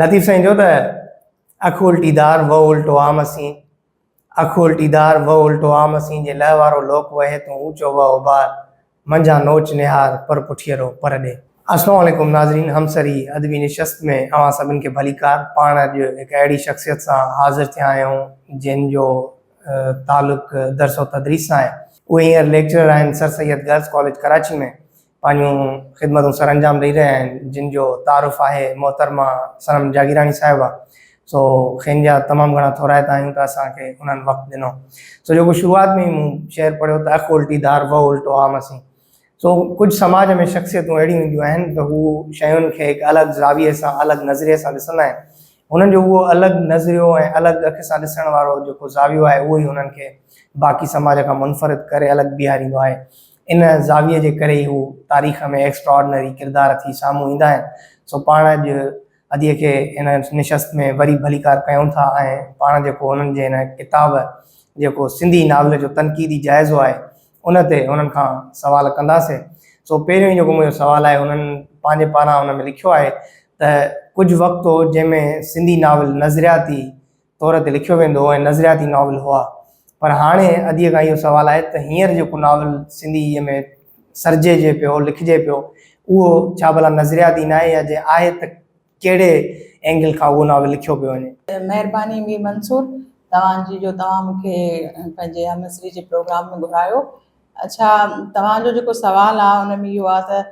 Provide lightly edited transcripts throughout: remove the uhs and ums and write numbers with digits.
लतीफ़ साईं जो त अखि उल्टीदार वो उल्टो आम असीं, अखि उल्टीदार वो उल्टो आम असीं, जे लह वारो लोक वहे तूं ऊंचो वह उबार, मंझा नोच निहार पर पुठियरो पर ॾे। अस्सलाम वालेकुम नाज़रीन, हमसरी अदबी नशस्त में अवां सभिनि खे भलीकार। पाण अॼु हिकु अहिड़ी शख़्सियत सां हाज़िर थिया आहियूं जिन जो तालुक़ दर्स व तदरीस सां आहे। उहे हींअर लेक्चरर आहिनि sir Syed girls college Karachi में, पंहिंजूं ख़िदमतूं सर अंजाम ॾेई रहिया आहिनि, जिन जो तारुफ़ आहे मोहतरमा सनम जागीरानी साहिबा। सो खेनि जा तमामु घणा थोराइता आहियूं त असांखे उन्हनि वक़्तु ॾिनो। सो जेको शुरूआति में ई मूं शेर पढ़ियो त अखि उल्टीदार वो उल्टो आम असीं। सो कुझु समाज में शख़्सियतूं अहिड़ियूं हूंदियूं आहिनि त हू शयुनि खे हिकु अलॻि ज़ाविये सां अलॻि नज़रिए सां ॾिसंदा आहिनि। हुननि जो उहो अलॻि नज़रियो ऐं अलॻि अखि सां ॾिसण वारो जेको ज़ावियो आहे उहो ई हुननि खे बाक़ी समाज खां मुनफ़रिद करे अलॻि बीहारींदो आहे। इन ज़ाविये जे करे ई हू तारीख़ में एक्स्ट्राऑर्डिनरी किरदार थी साम्हूं ईंदा आहिनि। सो पाण अॼु अदीअ खे इन निशस्त में वरी भलीकार कयूं था ऐं पाण जेको हुननि जे हिन किताब जेको सिंधी नावल जो तनक़ीदी जाइज़ो आहे उन ते उन्हनि खां सवाल कंदासीं। सो पहिरियों ई जेको मुंहिंजो सुवालु आहे, उन्हनि पंहिंजे पारां हुन में लिखियो आहे त कुझु वक़्तु हो जंहिंमें सिंधी नावल नज़रियाती तौर ते लिखियो वेंदो हो ऐं नज़रियाती नावल हुआ, पर हाणे अदीअ खां इहो सुवालु आहे त हींअर जेको नावल सिंधीअ में सर्जेजे पियो, लिखिजे पियो, उहो छा भला नज़रियाती न आहे, या जे आहे त कहिड़े एंगल खां उहो नावल लिखियो पियो वञे। महिरबानी मीर मंसूर तव्हांजी जो तव्हां मूंखे पंहिंजे हमसरी जे प्रोग्राम में घुरायो। अच्छा, तव्हांजो जेको सुवालु आहे उन में इहो आहे त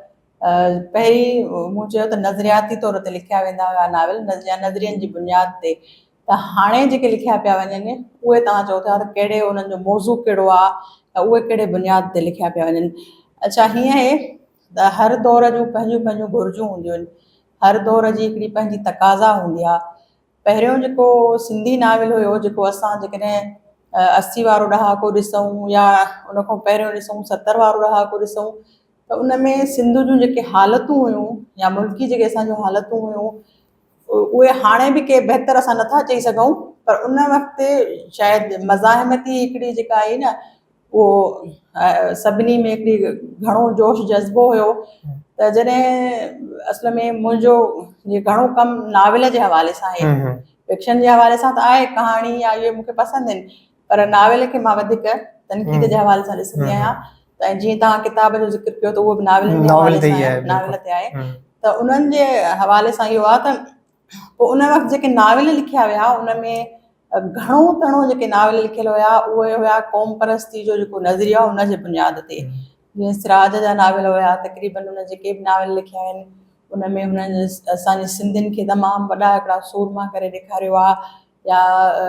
पहिरीं मूं चयो त नज़रियाती तौर ते लिखिया वेंदा हुआ नावल या नज़रियनि जी बुनियाद ते, त हाणे जेके लिखिया पिया वञनि उहे तव्हां चओ था त कहिड़े उन्हनि जो मौज़ू कहिड़ो आहे, त उहे कहिड़े बुनियाद ते लिखिया पिया वञनि। अच्छा, हीअं आहे त हर दौर जूं पंहिंजूं पंहिंजूं घुरिजूं हूंदियूं आहिनि, हर दौर जी हिकिड़ी पंहिंजी तक़ाज़ा हूंदी आहे। पहिरियों जेको सिंधी नावल हुयो, जेको असां जेकॾहिं 80 वारो ॾहाको ॾिसूं या उन खां पहिरियों ॾिसूं 70 वारो ॾहाको ॾिसूं, त उन में सिंध जूं जेके हालतूं हुयूं या मुल्की जेके असांजूं हालतूं हुयूं उहे हाणे बि के बहितर असां नथा चई सघूं, पर उन वक़्तु शायदि मज़ाहिमती हिकिड़ी जेका आई न, उहो सभिनी में हिकिड़ी घणो जोश जज़्बो हुयो। त जॾहिं असल में मुंहिंजो घणो कमु नावल जे हवाले सां आहे, फिक्शन जे हवाले सां त आहे, कहाणी या इहे मूंखे पसंदि आहिनि, पर नावल खे मां वधीक तनक़ीद जे हवाले सां ॾिसंदी आहियां। त जीअं तव्हां किताब जो ज़िक्र कयो त उहो बि नावल जे हवाले सां आहे, नावल ते आहे, त उन्हनि जे हवाले सां इहो आहे त पोइ उन वक़्तु जेके नावल लिखिया विया उन में घणो तणो जेके नावल लिखियल हुया उहे हुया क़ौम परस्ती जो जेको नज़रिया उन जे बुनियाद ते। जीअं सिराज जा नावल हुया, तक़रीबन उन जेके बि नावल लिखिया आहिनि उन में हुननि असांजे सिंधियुनि खे तमामु वॾा हिकिड़ा सूरमा करे ॾेखारियो आहे, या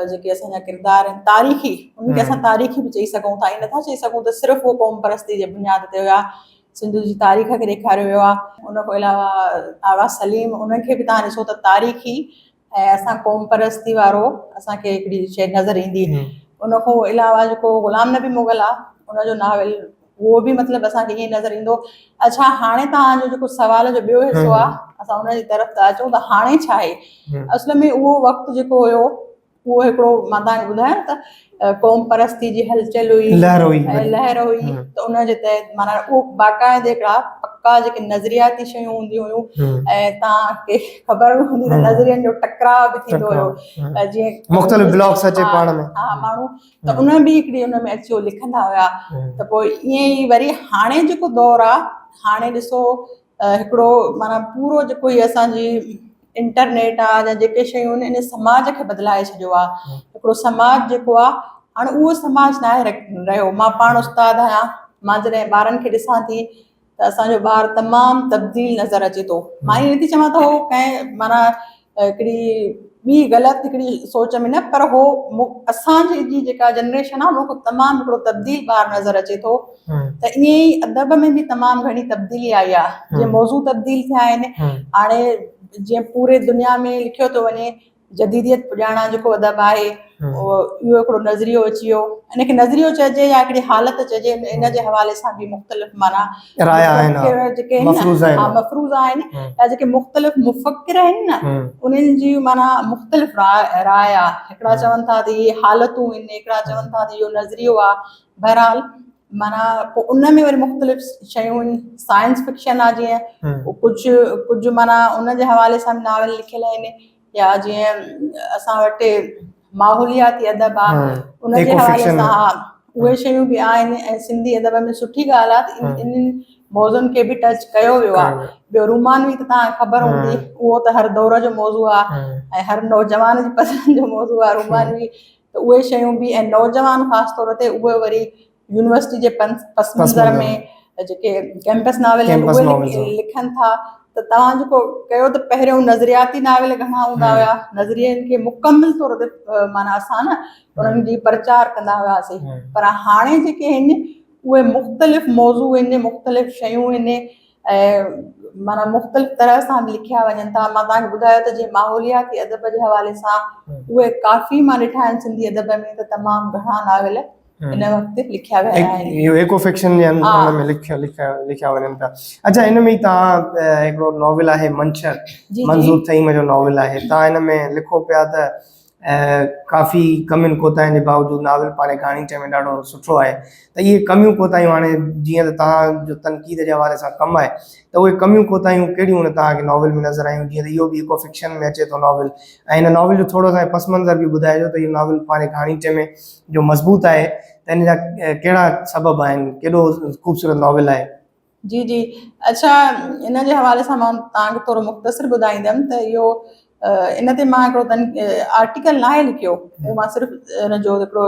जेके असांजा किरदार आहिनि तारीख़ी, उनखे असां तारीख़ी बि चई सघूं था, ईअं नथा चई सघूं त सिर्फ़ु उहो क़ौम परस्ती जे बुनियाद ते हुया। सिंध जी तारीख़ खे ॾेखारियो वियो आहे। उन खां अलावा आगा सलीम, उनखे बि तव्हां ॾिसो त तारीख़ी ऐं असां क़ौम परस्ती वारो असांखे हिकिड़ी शइ नज़र ईंदी। उन खां अलावा जेको ग़ुलाम नबी मुग़ल आहे उनजो नावल, उहो बि मतिलबु असांखे ईअं नज़र ईंदो। अच्छा, हाणे तव्हांजो जेको सुवाल जो ॿियो हिसो आहे, असां उनजी तरफ़ था अचूं त हाणे छा आहे। असल में उहो वक़्तु जेको हुयो उहो हिकिड़ो मां तव्हांखे ॿुधायां त क़ौम परस्ती जी हलचल हुई, लहर हुई, त उनजे तहत माना उहो बाक़ाइदे हिकिड़ा पक्का जेके नज़रियाती शयूं हूंदियूं हुयूं, ऐं तव्हांखे ख़बर बि हूंदी त नज़रियनि जो टकराव बि थींदो हुयो, जीअं मुख़्तलिफ़ ब्लॉग्स अचे पाण में, हा माण्हू त उन बि हिकिड़ी उन में अची लिखंदा हुया। त पोइ ईअं ई वरी हाणे जेको दौरु आहे, हाणे ॾिसो हिकिड़ो माना पूरो जेको ई असांजी इंटरनेट आहे या जेके शयूं आहिनि इन समाज खे बदिलाए छॾियो आहे। हिकिड़ो समाज जेको आहे हाणे उहो समाज न आहे रहियो। मां पाण उस्ताद आहियां, मां जॾहिं ॿारनि खे ॾिसां थी त असांजो ॿारु तमामु तब्दील नज़र अचे थो। मां ईअं नथी चवां त हो कंहिं माना हिकिड़ी ॿी ग़लति हिकिड़ी सोच में न, पर हो असांजी जी जेका जनरेशन आहे उनखां तमामु हिकिड़ो तब्दील ॿारु नज़र अचे थो। त ईअं ई अदब में बि तमामु घणी तब्दीली आई आहे, जीअं मौज़ू तब्दील थिया आहिनि। हाणे जीअं पूरे दुनिया में लिखियो थो वञे जदीदियत पुॼाइणा जेको अदब आहे, इहो हिकिड़ो नज़रियो अची वियो। इनखे नज़रियो चइजे या हिकिड़ी हालत चइजे, इन जे हवाले सां बि मुख़्तलिफ़ माना जेके मफ़रूज़ आहिनि या जेके मुख़्तलिफ़ मुफ़क्किर आहिनि न, उन्हनि जी माना मुख़्तलिफ़ राय आहे। हिकिड़ा चवनि था त इहे हालतूं आहिनि, हिकिड़ा चवनि था त इहो नज़रियो आहे। बहरहाल माना पोइ उन में वरी मुख़्तलिफ़ शयूं आहिनि। साइंस फिक्शन आहे जीअं कुझु माना उन जे हवाले सां नावल लिखियल आहिनि, या जीअं असां वटि माहौलियाती अदब आहे उनजे eco हवाले fiction सां हा उहे शयूं बि आहिनि ऐं सिंधी अदब में सुठी ॻाल्हि आहे त इन्हनि मौज़ुनि खे बि टच कयो वियो आहे। ॿियो रुमानवी त तव्हांखे ख़बर हूंदी उहो त हर दौर जो मौज़ू आहे ऐं हर नौजवान जी पसंदि जो मौज़ू आहे रुमानवी। त उहे शयूं बि ऐं नौजवान ख़ासि तौर ते उहे वरी यूनिवर्सिटी जे पस मंज़र में जेके कैंपस नावल आहिनि उहे लिखनि था। त तव्हां जेको कयो त पहिरियों नज़रियाती नावल घणा हूंदा हुया, नज़रियनि खे मुकमिल तौर ते माना असां न उन्हनि जी प्रचार कंदा हुआसीं, पर हाणे जेके आहिनि उहे मुख़्तलिफ़ मौज़ू आहिनि, मुख़्तलिफ़ शयूं आहिनि ऐं माना मुख़्तलिफ़ तरह सां बि लिखिया वञनि था। मां तव्हांखे ॿुधायो त जीअं माहौलियाती अदब जे हवाले सां उहे काफ़ी मां ॾिठा आहिनि सिंधी अदब में त तमामु घणा नावल इन वक़्तु लिखिया विया आहिनि। इहो eco fiction में लिखिया वञनि था। अच्छा, हिन में तव्हां हिकिड़ो नॉवल आहे मंछर, मंज़ूर तईम जो नॉवल आहे, तव्हां हिन में लिखो पिया त काफ़ी कमियुनि कोताहियुनि जे बावजूदि नावल पाणे घाणीचे में ॾाढो सुठो आहे। त इहे कमियूं कोताहियूं हाणे जीअं त तव्हांजो तनक़ीद जे हवाले सां कमु आहे त उहे कमियूं कोताहियूं कहिड़ियूं तव्हांखे नॉवल में नज़र आयूं? जीअं त इहो बि eco fiction में अचे थो नॉवल, ऐं हिन नॉवल जो थोरो असांखे पस मंज़र बि ॿुधाइजो त इहो नॉवल पाणे घाणीचे में जो मज़बूत आहे त हिन जा कहिड़ा सबब आहिनि, केॾो ख़ूबसूरत नॉवल आहे? जी जी अच्छा, इन जे हवाले सां मां तव्हांखे थोरो मुख़्तसिर ॿुधाईंदमि त इहो इन ते मां हिकिड़ो आर्टिकल न आहे लिखियो, उहो मां सिर्फ़ु हुनजो हिकिड़ो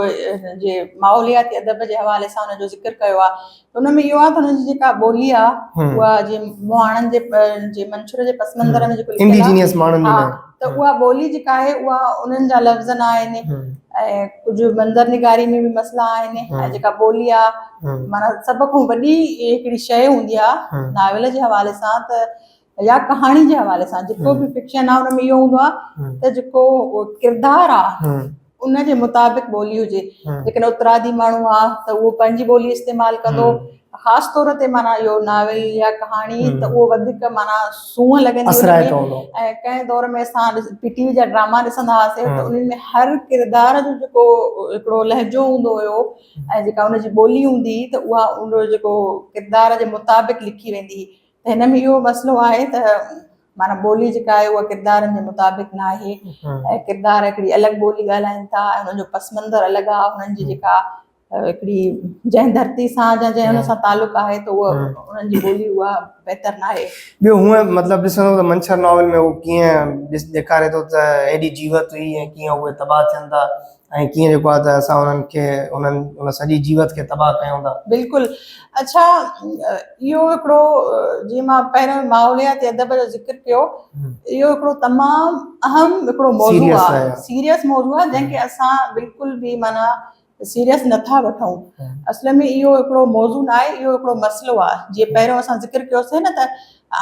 जे माहौलियाती अदब जे हवाले सां हुनजो ज़िक्र कयो आहे। त हुन में इहो आहे त हुनजी जेका ॿोली आहे उहा जीअं मुहाणनि जे मंछर जे पस मंज़र में जेको इंडिजीनियस माण्हुनि हा त उहा ॿोली जेका आहे उहा उन्हनि जा लफ़्ज़ न आहिनि ऐं कुझु मंज़र निगारी में बि मसइला आहिनि ऐं जेका ॿोली आहे माना सभ खां वॾी हिकिड़ी शइ हूंदी आहे नावल जे हवाले सां त या कहाणी जे हवाले सां जेको बि फिक्शन आहे हुन में इहो हूंदो आहे त जेको किरदारु आहे उन जे मुताबिक़ ॿोली हुजे। जेकॾहिं उतरादी माण्हू आहे त उहो पंहिंजी ॿोली इस्तेमालु कंदो, ख़ासि तौर ते माना इहो नावल या कहाणी त उहो वधीक माना सूंहं लॻंदी ऐं कंहिं दौर में असां PTV जा ड्रामा ॾिसंदा हुआसीं त उन्हनि में हर किरदार जो जेको हिकिड़ो लहजो हूंदो हुयो ऐं जेका उनजी ॿोली हूंदी त उहा उनजो जेको किरदार जे मुताबिक़ लिखी वेंदी। त हिन में इहो मसइलो आहे त माना ॿोली जेका आहे उहा किरदारनि जे मुताबिक़ न आहे ऐं किरदार हिकिड़ी अलॻि ॿोली ॻाल्हाइनि था ऐं हुननि जो पस मंज़र अलॻि आहे, हुननि जी जेका हिकिड़ी जंहिं धरती सां या जंहिं हुन सां तालुक़ु आहे त उहा उन्हनि जी ॿोली उहा बहितर न आहे। ॿियो हूअं मतिलबु ॾिसंदो त मंछर नॉवल में उहो कीअं ॾेखारे थो त एॾी जीवत हुई ऐं कीअं उहे तबाह थियनि था ऐं कीअं जेको आहे त असां उन्हनि खे उन सॼी जीवत खे तबाह कयूं था। बिल्कुलु। अच्छा, इहो हिकिड़ो जीअं मां पहिरियों माहौलियाती अदब जो ज़िक्र कयो, इहो हिकिड़ो तमामु अहम हिकिड़ो मौज़ू आहे, सीरियस मौज़ू आहे जंहिंखे असां बिल्कुलु बि माना सीरियस नथा वठूं। असल में इहो हिकिड़ो मौज़ू न आहे, इहो हिकिड़ो मसइलो आहे। जीअं पहिरियों असां ज़िक्र कयोसीं न त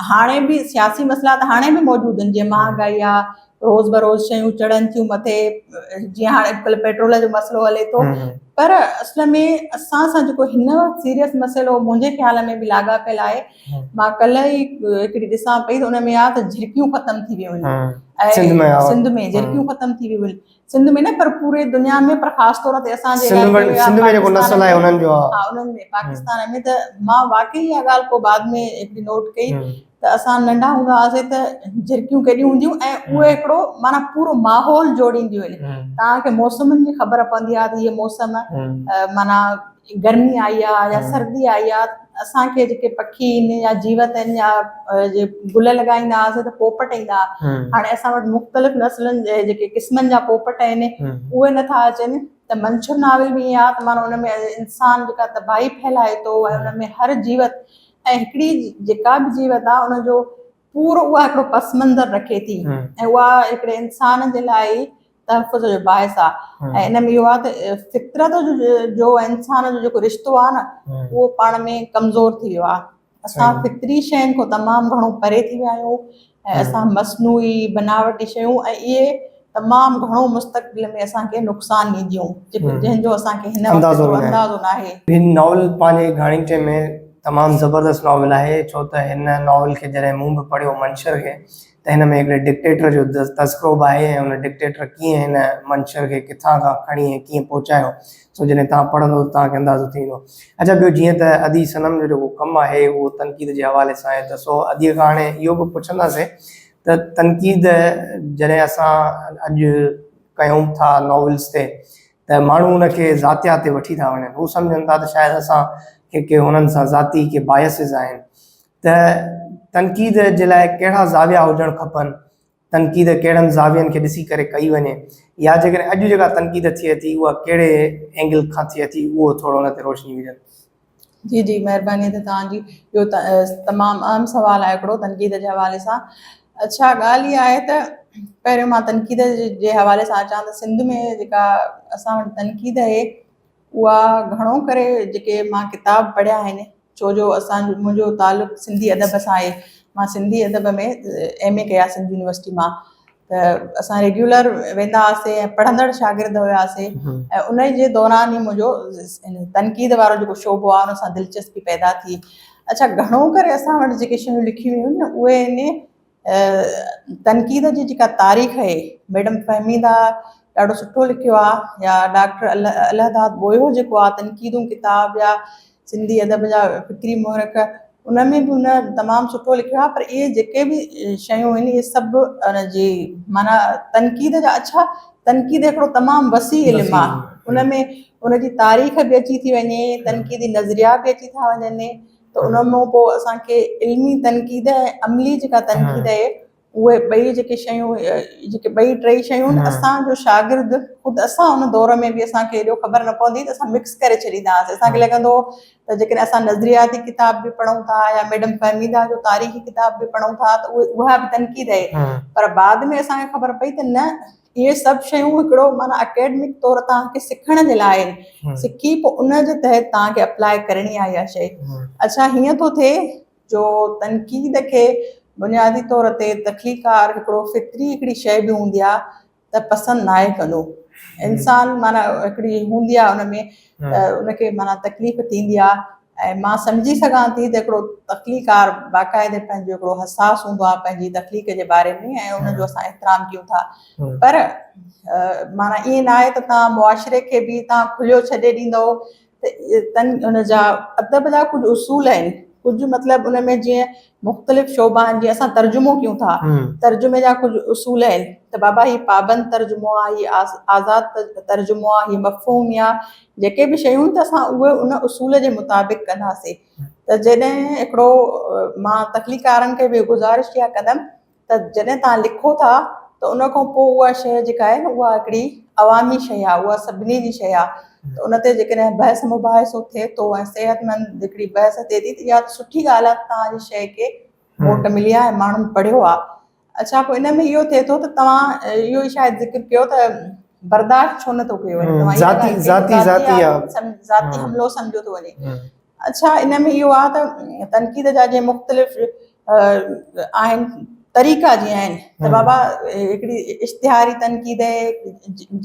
हाणे बि सियासी मसइला त हाणे बि मौजूदु आहिनि, जीअं महांगाई आहे, रोज़ बरोज़ शयूं चढ़नि थियूं मथे, जीअं हाणे अॼुकल्ह पेट्रोल जो मसइलो हले थो, पर असल में असां सां जेको हिन वक़्तु सीरियस मसइलो मुंहिंजे ख़्याल में बि लाॻापियल आहे। मां कल्ह ई हिकिड़ी ॾिसां पई त हुन में आहे त झिरकियूं ख़तमु थी वियूं आहिनि ऐं सिंध में झिरकियूं ख़तमु थी वियूं आहिनि, सिंध में न पर पूरे दुनिया में, पर ख़ासि तौर ते असांजे उन्हनि में पाकिस्तान में। त मां वाकई इहा ॻाल्हि पोइ बाद में हिकिड़ी नोट कई त असां नंढा हूंदा हुआसीं त झिरकियूं केॾियूं हूंदियूं ऐं उहे हिकिड़ो माना पूरो माहौल जोड़ींदियूं आहिनि। तव्हांखे मौसमनि जी ख़बर पवंदी आहे त इहे मौसम माना गर्मी आई आहे या सर्दी आई आहे, असांखे जेके पखी आहिनि या जीवत आहिनि या जे गुल लॻाईंदा हुआसीं त पोपट ईंदा, हाणे असां वटि मुख़्तलिफ़ नस्लनि जे जेके क़िस्मनि जा पोपट आहिनि उहे नथा अचनि। त मंछर नावल बि ईअं आहे त माना हुन में इंसान जेका तबाही फैलाए थो ऐं हुन में हर जीवत ऐं हिकिड़ी जेका बि जीवत आहे उनजो पूरो उहा हिकिड़ो पस मंज़र रखे थी ऐं उहा हिकिड़े इंसान जे लाइ तहफ़ुज़ जो बाहिस आहे। ऐं इन में इहो आहे त फितरत जो इंसान जो जेको रिश्तो आहे न उहो पाण में कमज़ोर थी वियो आहे। असां फितरी शयुनि खां तमामु घणो परे थी विया आहियूं ऐं असां मसनूई बनावटी शयूं ऐं इहे तमामु घणो मुस्तक़बिल में असांखे नुक़सानु ॾींदियूं जंहिंजो असांखे हिन वक़्तु अंदाज़ो न आहे। हिन नॉवल पंहिंजे घाणीचे में तमामु ज़बरदस्त नॉवल आहे, छो त हिन नॉवल खे जॾहिं मूं बि पढ़ियो मंछर खे त हिन में हिकिड़े डिक्टेटर जो तज़किरो बि आहे ऐं हुन डिक्टेटर कीअं हिन मंछर खे किथां खां खणी ऐं कीअं पहुचायो, सो जॾहिं तव्हां पढ़ंदो त तव्हांखे अंदाज़ो थींदो। अच्छा, ॿियो जीअं त अदी सनम जो जेको कमु आहे उहो तनक़ीद जे हवाले सां आहे, त सो अदीअ खां हाणे इहो बि पुछंदासीं त त तनक़ीद जॾहिं असां अॼु कयूं था नॉवल्स ते त माण्हू उनखे ज़ातियात ते वठी था वञनि। हू सम्झनि था त शायदि असां के हुननि सां ज़ाती के बायसिस आहिनि। त तनक़ीद जे लाइ कहिड़ा ज़ाविया हुजणु खपनि, तनक़ीद कहिड़नि ज़ावियनि खे ॾिसी करे कई वञे, या जेकॾहिं अॼु जेका तनक़ीद थिए थी उहा कहिड़े एंगल खां थिए थी, उहो थोरो हुन ते रोशनी विझनि। जी जी, महिरबानी त तव्हांजी। इहो तमामु अहम सुवालु आहे हिकिड़ो तनक़ीद जे हवाले सां। अच्छा, ॻाल्हि इहा आहे त पहिरियों मां तनक़ीद जे हवाले सां अचां त सिंध में जेका असां वटि तनक़ीद आहे उहा घणो करे जेके मां किताब पढ़िया आहिनि, छो जो मुंहिंजो तालुक़ु सिंधी अदब सां आहे। मां सिंधी अदब में MA कया सिंध यूनिवर्सिटी मां। त असां रेगुलर वेंदा हुआसीं ऐं पढ़ंदड़ शागिर्द हुआसीं, ऐं उन जे दौरान ई मुंहिंजो तनक़ीद वारो जेको शोबो आहे उन सां दिलचस्पी पैदा थी। अच्छा, घणो करे असां वटि जेके शयूं लिखियूं हुयूं न उहे तनक़ीद जी जेका तारीख़ आहे, मैडम फहमीदा ॾाढो सुठो लिखियो आहे, या डॉक्टर अलहदाद बोयो जेको आहे तनक़ीदूं किताब या सिंधी अदब जा फ़िक्री मुहरक, उन में बि उन तमामु सुठो लिखियो आहे। पर इहे जेके बि शयूं आहिनि इहे सभु उन जी माना तनक़ीद जा, अच्छा तनक़ीद हिकिड़ो तमामु वसी इल्मु आहे, उन में उनजी तारीख़ बि अची थी वञे, तनक़ीदी नज़रिया बि अची था वञनि। त उन मां पोइ असांखे इल्मी तनक़ीद ऐं अमली जेका तनक़ीद आहे उहे ॿई जेके शयूं, जेके ॿई टई शयूं असांजो शागिर्द ख़ुदि असां उन दौर में बि असांखे एॾो ख़बर न पवंदी त असां मिक्स करे छॾींदा हुआसीं। असांखे लॻंदो हो त जेकॾहिं असां नज़रियाती किताब बि पढ़ूं था या मैडम फहमीदा जो तारीख़ी किताब बि पढ़ूं था त उहा बि तनक़ीद आहे। पर बाद में असांखे ख़बर पई त न, इहे सभु शयूं हिकिड़ो माना अकेडमिक तौर तव्हांखे सिखण जे लाइ आहिनि, सिखी पोइ उन जे तहत तव्हांखे अप्लाई करणी आहे इहा शइ। अच्छा, हीअं थो थिए जो तनक़ीद खे बुनियादी तौर ते तख़लीकार हिकिड़ो फितरी हिकिड़ी शइ बि हूंदी आहे त पसंदि न आहे कंदो इंसान, माना हिकिड़ी हूंदी आहे उन में त उनखे माना तकलीफ़ थींदी आहे। ऐं मां सम्झी सघां थी त हिकिड़ो तख़लीकार बाक़ाइदे पंहिंजो हिकिड़ो हसास हूंदो आहे पंहिंजी तख़लीक़ जे बारे में, ऐं उनजो असां एतिराम कयूं था। पर माना ईअं न आहे त तव्हां मुआशिरे खे बि तव्हां खुलियो छॾे ॾींदव। त उन जा अदब जा कुझु उसूल आहिनि, कुझु मतिलबु उन में जीअं मुख़्तलिफ़ शोबा आहिनि, जीअं असां तर्जुमो कयूं था, तर्जुमे जा कुझु उसूल आहिनि त बाबा हीउ पाबंद तर्जुमो आहे, हीउ आज़ादु तर्जुमो आहे, हीउ मफ़हूम आहे, जेके बि शयूं त असां उहे उन उसूल जे मुताबिक़ कंदासीं। त जॾहिं हिकिड़ो मां तख़लीकारनि खे बि गुज़ारिश इहा कंदमि त जॾहिं तव्हां लिखो था त उन खां पोइ उहा शइ जेका आहे न उहा हिकिड़ी अवामी शइ आहे, उहा सभिनी जी शइ आहे। त उन ते जेकॾहिं बहस मुबाहिसो थिए थो ऐं सेहतमंद हिकिड़ी बहस थिए थी त इहा सुठी ॻाल्हि आहे, तव्हांजी शइ खे वोट मिली आहे ऐं माण्हुनि पढ़ियो आहे। अच्छा, पोइ इन में इहो थिए थो त तव्हां इहो ई शायदि ज़िक्र कयो त बर्दाश्त छो नथो कयो वञे, ज़ाती हमिलो सम्झो थो वञे। अच्छा, इन में इहो आहे त तनक़ीद जा जीअं मुख़्तलिफ़ आहिनि तरीक़ा, जीअं आहिनि त बाबा हिकिड़ी इश्तिहारी तनक़ीद आहे,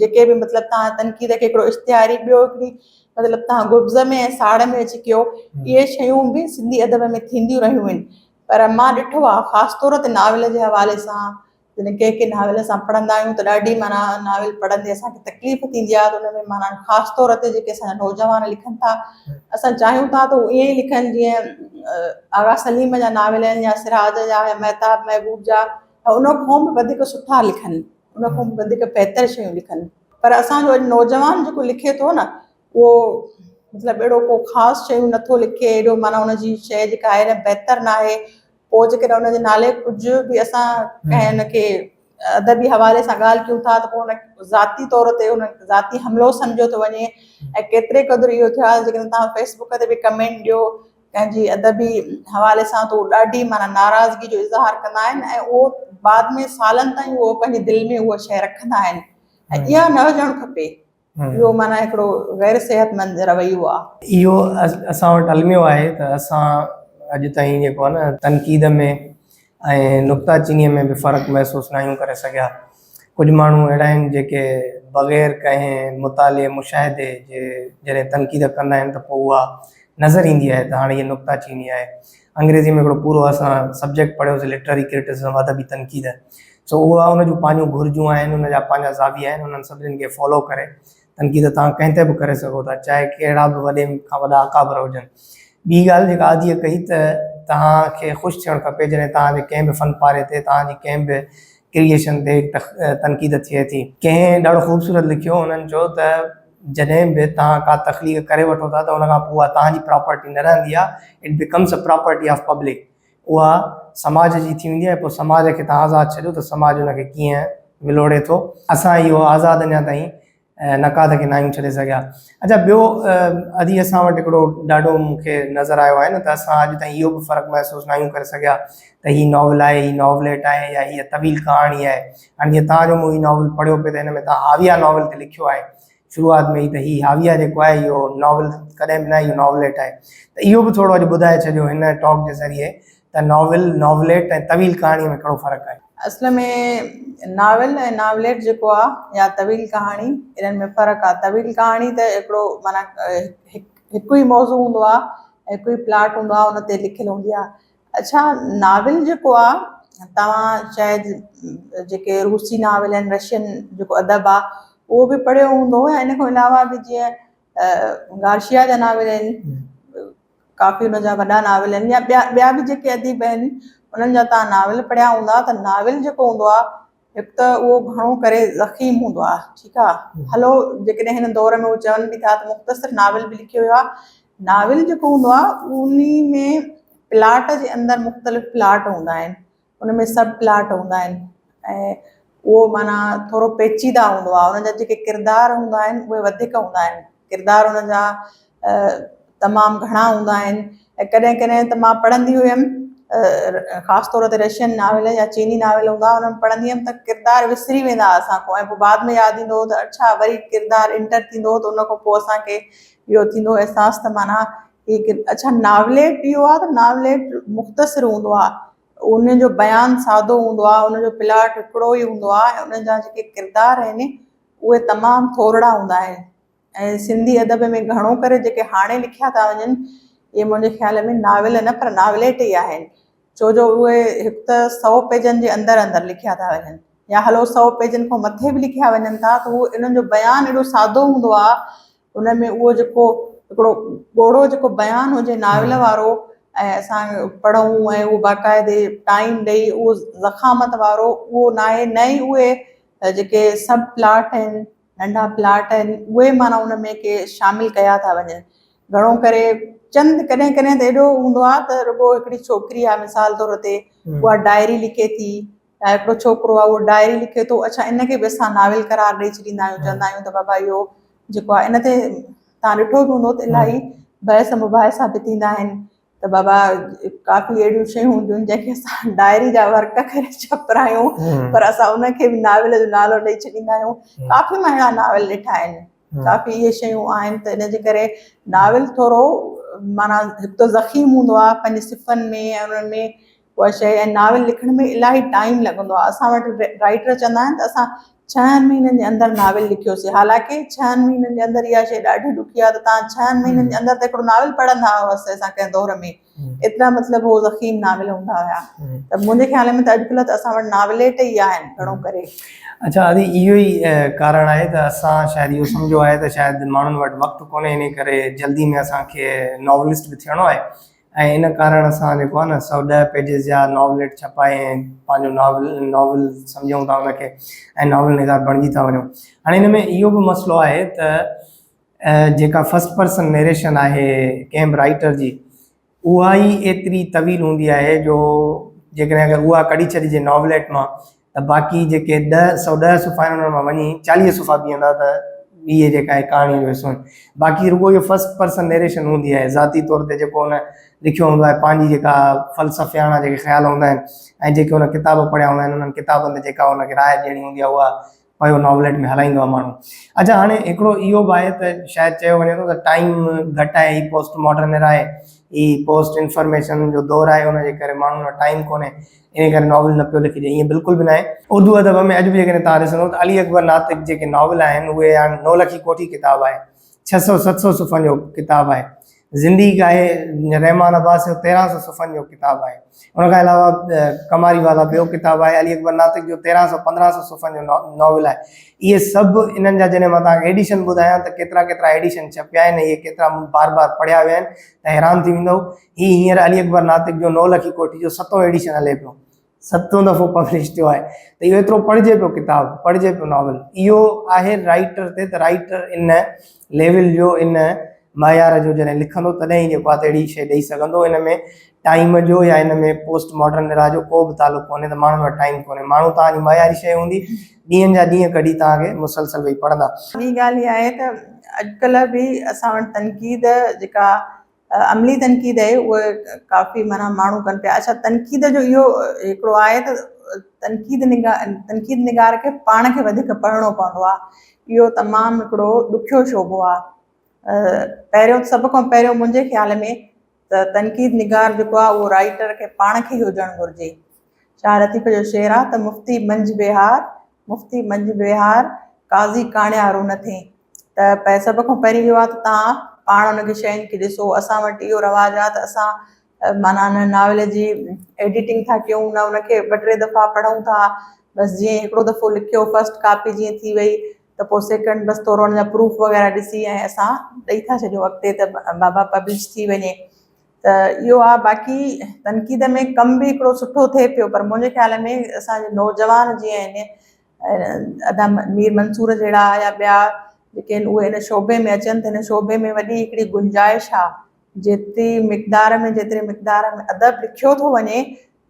जेके बि मतिलबु तव्हां तनक़ीद खे हिकिड़ो इश्तिहारी, ॿियो हिकिड़ी मतिलबु तव्हां गुब्ज़ में ऐं साड़ में अची कयो, इहे शयूं बि सिंधी अदब में थींदियूं रहियूं आहिनि। पर मां ॾिठो आहे ख़ासि तौर ते नाविल जे हवाले सां, जॾहिं कंहिं नाविल असां पढ़ंदा आहियूं त ॾाढी माना नाविल पढ़ंदे असांखे तकलीफ़ थींदी आहे। त उन में माना ख़ासि तौर ते जेके असांजा नौजवान लिखनि था, असां चाहियूं था त उहे ईअं ई लिखनि जीअं आगा सलीम जा नाविल आहिनि, या सिराज जा, या महताब महबूब जा, उन खां बि वधीक सुठा लिखनि, उन खां बि वधीक बहितर शयूं लिखनि। पर असांजो अॼु नौजवान जेको लिखे थो न, उहो मतिलबु अहिड़ो को ख़ासि शयूं नथो लिखे, एॾो माना उनजी शइ जेका आहे न बहितर न आहे। पोइ जेकॾहिं उनजे नाले कुझु बि असां कंहिं उनखे अदबी हवाले सां ॻाल्हि कयूं था त पोइ उन ज़ाती तौर ते उन ज़ाती हमिलो सम्झो थो वञे। ऐं केतिरे क़दुरु इहो थियो आहे, जेकॾहिं तव्हां फेसबुक ते बि कमेंट ॾियो कंहिंजी अदबी हवाले सां, त उहो ॾाढी माना नाराज़गी जो इज़हार कंदा आहिनि, ऐं उहो बाद में सालनि ताईं उहो पंहिंजे दिलि में उहा शइ रखंदा आहिनि। ऐं इहा न हुजणु खपे, इहो माना हिकिड़ो गैर सेहतमंद रवैयो आहे। इहो असां वटि अलमियो आहे त असां अॼु ताईं जेको आहे न तनक़ीद में ऐं नुक्ताचीनीअ में बि फ़र्क़ु महसूसु न आहियूं करे सघिया। कुझु माण्हू अहिड़ा आहिनि जेके बग़ैर कंहिं मुताले मुशाहिदे जे जॾहिं तनक़ीद कंदा आहिनि त पोइ उहा नज़र ईंदी आहे त हाणे हीअ नुक्ताचीनी आहे। अंग्रेज़ी में हिकिड़ो पूरो असां सब्जेक्ट पढ़ियोसीं, लिटरेरी क्रिटिसिज़म, अदबी तनक़ीद। सो उहा उन जूं पंहिंजूं घुरिजूं आहिनि, उन जा पंहिंजा ज़ाविया आहिनि, उन्हनि सभिनीनि खे फॉलो करे तनक़ीद तव्हां कंहिं ते बि करे सघो था, चाहे कहिड़ा बि वॾे खां वॾा अकाबिर हुजनि। ॿी ॻाल्हि जेका आदीअ कई त तव्हांखे ख़ुशि थियणु खपे जॾहिं तव्हांजे कंहिं बि फ़न पारे ते तव्हांजी कंहिं बि क्रिएशन ते तनक़ीद थिए थी। कंहिं ॾाढो ख़ूबसूरत लिखियो, उन्हनि चयो त जॾहिं बि तव्हां का तख़लीक़ करे वठो था त उन खां पोइ उहा तव्हांजी प्रॉपर्टी न रहंदी आहे, it becomes a property of public. उहा समाज जी थी वेंदी आहे। पोइ समाज खे तव्हां आज़ादु छॾियो त समाज उनखे कीअं विलोड़े थो। असां इहो आज़ादु अञा ताईं नकाद खे न आहियूं छॾे सघिया। अच्छा, ॿियो अॼु असां वटि हिकिड़ो ॾाढो मूंखे नज़र आयो आहे न त असां अॼु ताईं इहो बि फ़र्क़ु महसूसु न आहियूं करे सघिया त हीअ नॉवल आहे, हीअ नॉवलेट आहे, या हीअ तवील कहाणी आहे। हाणे जीअं तव्हांजो मूं हीअ नॉवल पढ़ियो पिए त हिन में तव्हां हाविया नॉवल ते लिखियो आहे शुरूआत में ई त हीअ हाविया जेको आहे इहो नॉवल कॾहिं बि न, इहो नॉवलेट आहे। त इहो बि थोरो अॼु ॿुधाए छॾियो हिन टॉक जे ज़रिए त नॉवल, नॉवलेट ऐं तवील कहाणीअ में कहिड़ो फ़र्क़ु आहे। असल में नावल ऐं नॉवलेट जेको आहे या तवील कहाणी, इन्हनि में फ़र्क़ु आहे। तवील कहाणी त हिकिड़ो माना हिकु ई मौज़ू हूंदो आहे, हिकु ई प्लाट हूंदो आहे, उन ते लिखियलु हूंदी आहे। अच्छा, नाविल जेको आहे तव्हां शायदि जेके रूसी नाविल आहिनि, रशियन जेको अदब आहे उहो बि पढ़ियो हूंदो, ऐं इन खां अलावा बि जीअं गार्शिया जा नाविल आहिनि, काफ़ी हुन जा वॾा नाविल आहिनि, या ॿिया बि जेके अदीब आहिनि उन्हनि जा तव्हां नाविल पढ़िया हूंदा। त नाविल जेको हूंदो आहे हिकु त उहो घणो करे ज़ख़ीम हूंदो आहे, ठीकु आहे। हलो, जेकॾहिं हिन दौर में उहो चवनि बि था त मुख़्तसिर नाविल बि लिखियो वियो आहे। नाविल जेको हूंदो आहे उन में प्लाट जे अंदरि मुख़्तलिफ़ प्लाट हूंदा आहिनि, उन में सब प्लाट हूंदा आहिनि, ऐं उहो माना थोरो पेचीदा हूंदो आहे। उन जा जेके किरदार हूंदा आहिनि उहे वधीक हूंदा आहिनि, किरदार उन जा तमामु घणा हूंदा आहिनि। ऐं कॾहिं कॾहिं त मां पढ़ंदी हुयमि, ख़ासि तौर ते रशियन नाविल या चीनी नाविल हूंदा, हुन में पढ़ंदी हुयमि त किरदार विसरी वेंदा असां खां, ऐं पोइ बाद में यादि ईंदो हो त अच्छा वरी किरदार इंटर थींदो हो, त उन खां पोइ असांखे इहो थींदो अहसासु त माना अच्छा नावलेट इहो आहे त नावलेट मुख़्तसिर हूंदो आहे, उन जो बयानु सादो हूंदो आहे, उन जो प्लाट हिकिड़ो ई हूंदो आहे, ऐं उन जा जेके किरदार आहिनि उहे तमामु थोरा हूंदा आहिनि। ऐं सिंधी अदब में घणो करे जेके हाणे लिखिया था वञनि इहे मुंहिंजे ख़्याल में नाविल न पर नावलेट ई आहिनि, छो जो उहे हिकु त 100 पेजनि जे अंदरि अंदरि लिखिया था वञनि, या हलो 100 पेजनि खां मथे बि लिखिया वञनि था, त उहो इन्हनि जो बयानु एॾो सादो हूंदो आहे। उन में उहो जेको हिकिड़ो ॻोढ़ो जेको बयानु हुजे नाविल वारो, ऐं असां पढ़ूं ऐं उहो बाक़ाइदे टाइम ॾेई उहो ज़खामत वारो उहो न आहे, न ई उहे जेके सब प्लाट आहिनि, नंढा प्लाट आहिनि, उहे माना उन में के शामिलु कया था वञनि। घणो करे चंद कॾहिं कॾहिं त एॾो हूंदो आहे त रुॻो हिकिड़ी छोकिरी आहे मिसाल तौर ते उहा डायरी लिखे थी, या हिकिड़ो छोकिरो आहे उहो डायरी लिखे थो, अच्छा इनखे बि असां नाविल करार ॾेई छॾींदा आहियूं, चवंदा आहियूं त बाबा इहो जेको आहे इन ते तव्हां ॾिठो बि हूंदो त इलाही बहस मुबाहिसा बि थींदा आहिनि त बाबा काफ़ी अहिड़ियूं शयूं हूंदियूं आहिनि जंहिंखे असां डायरी जा वर्क करे छपरायूं, पर असां उनखे बि नाविल जो नालो ॾेई छॾींदा आहियूं। काफ़ी मां अहिड़ा नाविल ॾिठा आहिनि, काफ़ी इहे शयूं आहिनि, त इन जे करे नाविल थोरो माना हिकु त ज़ख़ीम हूंदो आहे पंहिंजे सिफ़नि में, ऐं उन्हनि में उहा शइ, ऐं नाविल लिखण में इलाही टाइम लॻंदो आहे। असां वटि राइटर चवंदा आहिनि त असां 6 महीननि जे अंदरि नाविल लिखियोसीं, हालांकि 6 महीननि जे अंदरि इहा शइ ॾाढी ॾुखी आहे त तव्हां 6 महीननि जे अंदरि त हिकिड़ो नाविल पढ़ंदा हुआसीं असां कंहिं दौर में, एतिरा मतिलबु उहो ज़ख़ीम नाविल हूंदा हुया। त मुंहिंजे ख़्याल में त अॼुकल्ह त असां वटि नाविलेट ई आहिनि घणो करे। अच्छा, अदी इहो ई कारण आहे त असां शायदि इहो सम्झो आहे त शायदि माण्हुनि वटि वक़्तु कोन्हे, इन करे जल्दी में असांखे नॉवलिस्ट बि थियणो आहे, ऐं इन कारण असां जेको आहे न 110 पेजिस जा नॉवलेट छपाए ऐं पंहिंजो नॉवल सम्झूं था उनखे, ऐं नॉवल निगार बणिजी था वञूं। हाणे हिन में इहो बि मसइलो आहे त जेका फर्स्ट पर्सन नरेशन आहे कंहिं बि राइटर जी, उहा ई एतिरी तवील हूंदी आहे जो जेकॾहिं अगरि उहा कढी छॾिजे नॉवलेट मां त बाक़ी जेके 110 सुफ़ा आहिनि उन्हनि मां वञी 40 सुफ़ा बीहंदा त इहे जेका आहे कहाणी जो हिसो आहिनि। बाक़ी रुॻो इहो फर्स्ट पर्सन नरेशन हूंदी आहे, ज़ाती तौर ते जेको हुन लिखियो हूंदो आहे, पंहिंजी जेका फ़लसफ़ियाना जेके ख़्याल हूंदा आहिनि, ऐं जेके हुन किताब पढ़िया हूंदा आहिनि, उन्हनि किताबनि ते जेका हुनखे राय ॾियणी हूंदी आहे उहा पियो नॉवलेट में हलाईंदो आहे माण्हू। अच्छा, हाणे हिकिड़ो इहो बि आहे त शायदि चयो वञे थो त टाइम घटि आहे, ही पोस्ट मॉडर्न एरा आहे, ही पोस्ट इंफॉर्मेशन जो दौर आहे, उनजे करे माण्हुनि वटि टाइम कोन्हे, इन करे नॉवल न पियो लिखिजे। ईअं बिल्कुलु बि न आहे। उर्दू अदब में अॼु बि जेकॾहिं तव्हां ॾिसंदो त अली अकबर नातिक जेके नॉवल आहिनि उहे हाणे 9 लखी कोठी किताबु आहे, 600-700 सुफ़नि जो किताबु आहे। ज़िंदगी आहे रहमान अब्बास जो 1300 सुफ़नि जो किताबु आहे। उन खां अलावा कमारी वाला ॿियो किताबु आहे, अली अकबर नातिक जो 1300-1500 सुफ़नि जो नॉवल आहे। इहे सभु इन्हनि जा जॾहिं मां तव्हांखे एडिशन ॿुधायां त केतिरा केतिरा एडिशन छपिया आहिनि, इहे केतिरा बार बार पढ़िया विया आहिनि त हैरान थी वेंदव। हीअ हींअर अली अकबर नातिक जो 9 लखी कोठी जो 7हों एडिशन हले पियो, 7हों दफ़ो पब्लिश थियो आहे। त इहो एतिरो पढ़िजे पियो, किताबु पढ़िजे पियो, नॉवल। इहो आहे राइटर ते, त राइटर इन लेवल जो, इन मयार जो जॾहिं लिखंदो तॾहिं ई जेको आहे त अहिड़ी शइ ॾेई सघंदो। इन में टाइम जो या इन में पोस्ट मॉडर्न एरा जो को बि तालुक़ु कोन्हे, त माण्हुनि वटि टाइम कोन्हे। माण्हू तव्हांजी मयारी शइ हूंदी, ॾींहंनि जा ॾींहं कढी तव्हांखे मुसलसल वेही पढ़ंदा। ॿी ॻाल्हि इहा आहे त अॼुकल्ह बि असां वटि तनक़ीद जेका अमली तनक़ीद आहे उहे काफ़ी माना माण्हू कनि पिया। अच्छा, तनक़ीद जो इहो हिकिड़ो आहे त तनक़ीद निगार खे पाण खे वधीक पढ़णो पवंदो आहे। इहो तमामु हिकिड़ो ॾुखियो शोबो आहे। पहिरियों सभ खां पहिरियों मुंहिंजे ख़्याल में त तनक़ीद निगार जेको आहे उहो राइटर खे पाण खे ई हुजणु घुरिजे। शाह लतीफ़ जो शेर आहे त मुफ़्ती मंझि बिहार काज़ी काणियारो न थिए। त सभ खां पहिरीं इहो आहे त तव्हां पाण उनखे शयुनि खे ॾिसो। असां वटि इहो रवाजु आहे त असां माना हुन नॉवल जी एडिटिंग था कयूं, न उनखे 2-3 दफ़ा पढ़ूं था। बसि जीअं हिकिड़ो दफ़ो लिखियो, फस्ट कापी जीअं थी वई त पोइ सेकेंड बसि थोरो हुन जा प्रूफ वग़ैरह ॾिसी ऐं असां ॾेई था छॾियूं अॻिते त बाबा पब्लिश थी वञे। त इहो आहे। बाक़ी तनक़ीद में कमु बि हिकिड़ो सुठो थिए पियो, पर मुंहिंजे ख़्याल में असांजे नौजवान जीअं आहिनि, अदा मीर मंसूर जहिड़ा या ॿिया जेके आहिनि, उहे इन शोबे में अचनि त इन शोबे में वॾी हिकिड़ी गुंजाइश आहे। जेतिरे मिक़दार में अदब लिखियो थो वञे